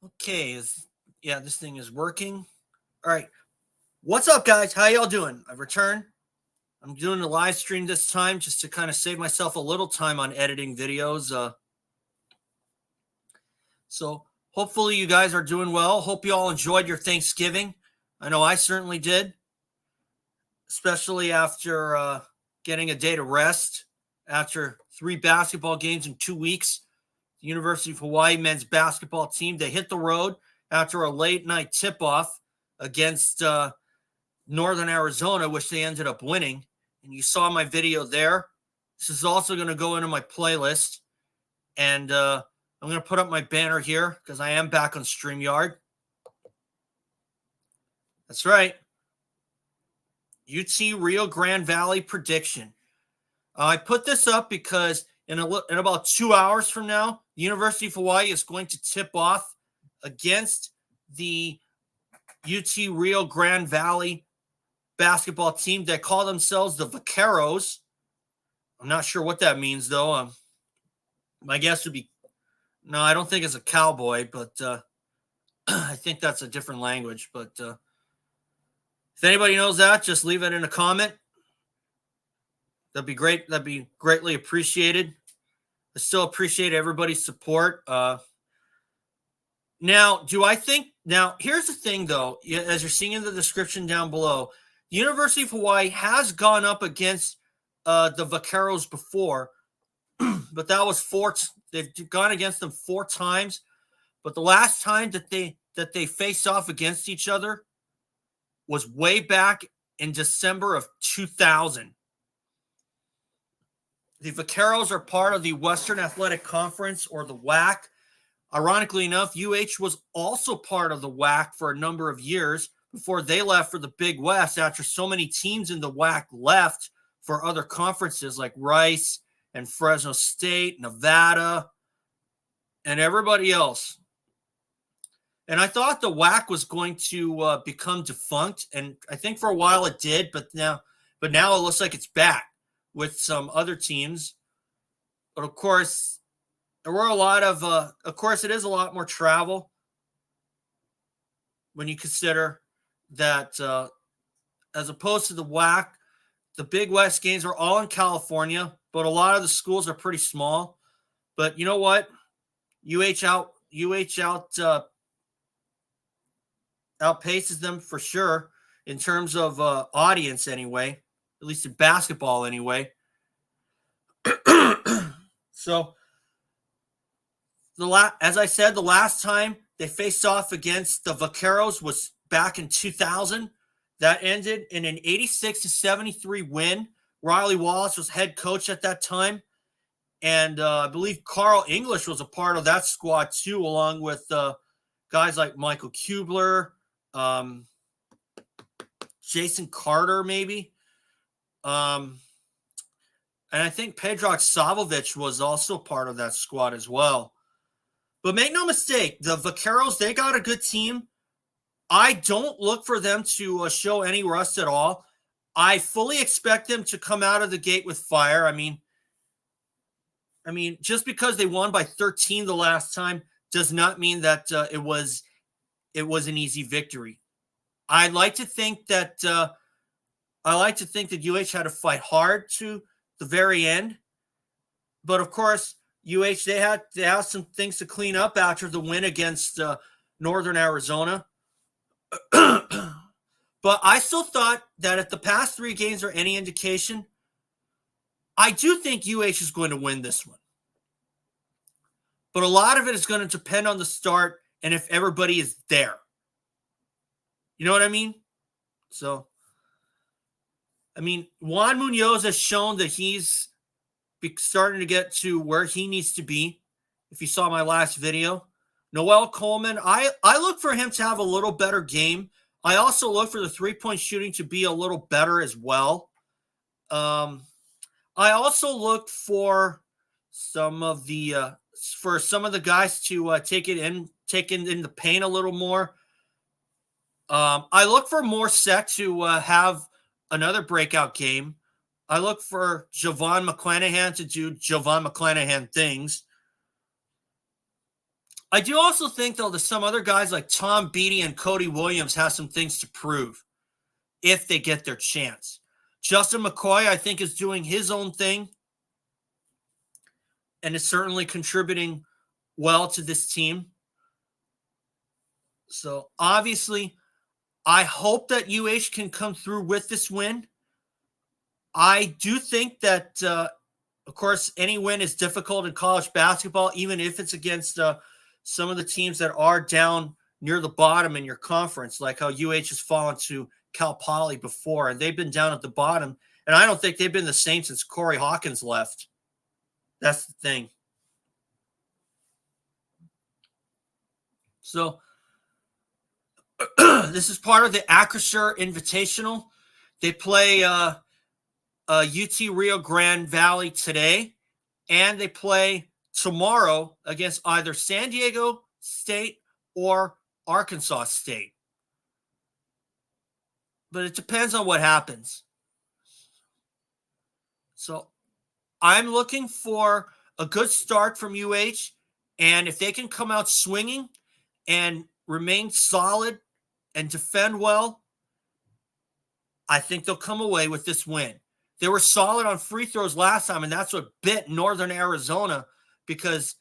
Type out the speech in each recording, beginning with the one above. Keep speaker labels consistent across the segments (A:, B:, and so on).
A: Okay, yeah, this thing is working. All right. What's up, guys? How y'all doing? I've returned. I'm doing a live stream this time just to kind of save myself a little time on editing videos. So hopefully you guys are doing well. Hope you all enjoyed your Thanksgiving. I know I certainly did, especially after getting a day to rest after 3 basketball games in 2 weeks. The University of Hawaii men's basketball team, they hit the road after a late night tip-off against Northern Arizona, which they ended up winning. And you saw my video there. This is also going to go into my playlist. And I'm going to put up my banner here because I am back on StreamYard. That's right. UT Rio Grande Valley prediction. I put this up because in about 2 hours from now, the University of Hawaii is going to tip off against the UT Rio Grande Valley basketball team. They call themselves the Vaqueros. I'm not sure what that means, though. My guess would be, no, I don't think it's a cowboy, but I think that's a different language. But if anybody knows that, just leave it in a comment. That'd be great. That'd be greatly appreciated. I still appreciate everybody's support. Now, here's the thing, though, as you're seeing in the description down below, the University of Hawaii has gone up against the Vaqueros before, but that was they've gone against them 4 times. But the last time that they faced off against each other was way back in December of 2000. The Vaqueros are part of the Western Athletic Conference, or the WAC. Ironically enough, UH was also part of the WAC for a number of years before they left for the Big West after so many teams in the WAC left for other conferences like Rice and Fresno State, Nevada, and everybody else. And I thought the WAC was going to become defunct, and I think for a while it did, but now it looks like it's back with some other teams. But of course, there were a lot of course, it is a lot more travel when you consider that as opposed to the WAC, the Big West games are all in California, but a lot of the schools are pretty small. But you know what? UH outpaces them for sure in terms of audience anyway, at least in basketball anyway. So, as I said, the last time they faced off against the Vaqueros was back in 2000. That ended in an 86-73 win. Riley Wallace was head coach at that time. And I believe Carl English was a part of that squad too, along with guys like Michael Kubler, Jason Carter, maybe. And I think Pedrox Savovich was also part of that squad as well. But make no mistake, the Vaqueros, they got a good team. I don't look for them to show any rust at all. I fully expect them to come out of the gate with fire. I mean, just because they won by 13 the last time does not mean that it was an easy victory. I like to think that UH had to fight hard to the very end, but of course, UH they have some things to clean up after the win against Northern Arizona. But I still thought that if the past 3 games are any indication, I do think UH is going to win this one. But a lot of it is going to depend on the start and if everybody is there. You know what I mean? So, Juan Munoz has shown that he's starting to get to where he needs to be. If you saw my last video, Noel Coleman, I look for him to have a little better game. I also look for the 3-point shooting to be a little better as well. I also look for some of the guys to take it in the paint a little more. I look for Morset to have another breakout game. I look for Javon McClanahan to do Javon McClanahan things. I do also think, though, that some other guys like Tom Beattie and Cody Williams have some things to prove if they get their chance. Justin McCoy, I think, is doing his own thing and is certainly contributing well to this team. So, obviously, I hope that UH can come through with this win. I do think that, of course, any win is difficult in college basketball, even if it's against some of the teams that are down near the bottom in your conference, like how UH has fallen to Cal Poly before, and they've been down at the bottom. And I don't think they've been the same since Corey Hawkins left. That's the thing. So this is part of the Acrisure Invitational. They play UT Rio Grande Valley today, and they play tomorrow against either San Diego State or Arkansas State. But it depends on what happens. So I'm looking for a good start from UH, and if they can come out swinging and remain solid and defend well, I think they'll come away with this win. They were solid on free throws last time, and that's what bit Northern Arizona, because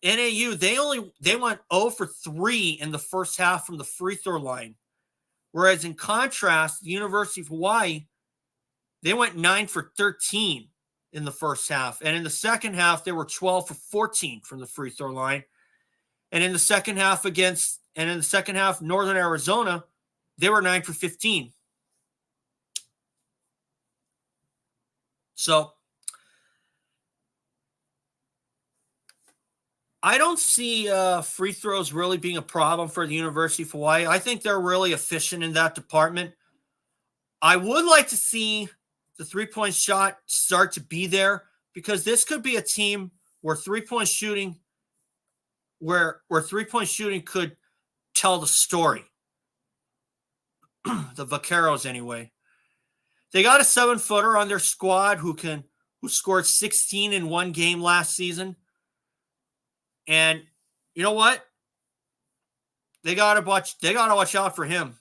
A: NAU, they went 0 for 3 in the first half from the free throw line. Whereas in contrast, the University of Hawaii, they went 9 for 13 in the first half. And in the second half, they were 12 for 14 from the free throw line. And in the second half Northern Arizona, they were 9 for 15. So I don't see free throws really being a problem for the University of Hawaii. I think they're really efficient in that department. I would like to see the three-point shot start to be there, because this could be a team where three-point shooting could tell the story. The Vaqueros, anyway. They got a 7-footer on their squad who scored 16 in one game last season. And you know what? They gotta watch out for him.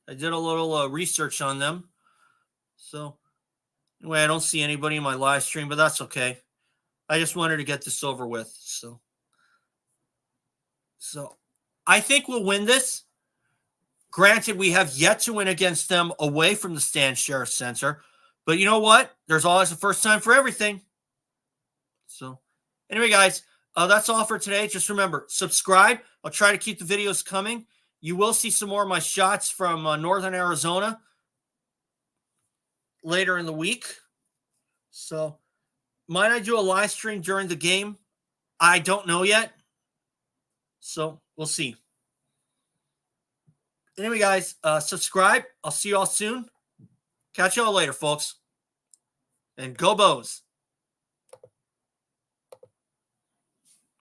A: I did a little research on them. So anyway, I don't see anybody in my live stream, but that's okay. I just wanted to get this over with. So I think we'll win this. Granted, we have yet to win against them away from the Stan Sheriff Center. But you know what? There's always a first time for everything. So anyway, guys, that's all for today. Just remember, subscribe. I'll try to keep the videos coming. You will see some more of my shots from Northern Arizona later in the week. So might I do a live stream during the game? I don't know yet. So we'll see. Anyway, guys, subscribe. I'll see you all soon. Catch y'all later, folks. And go Bows.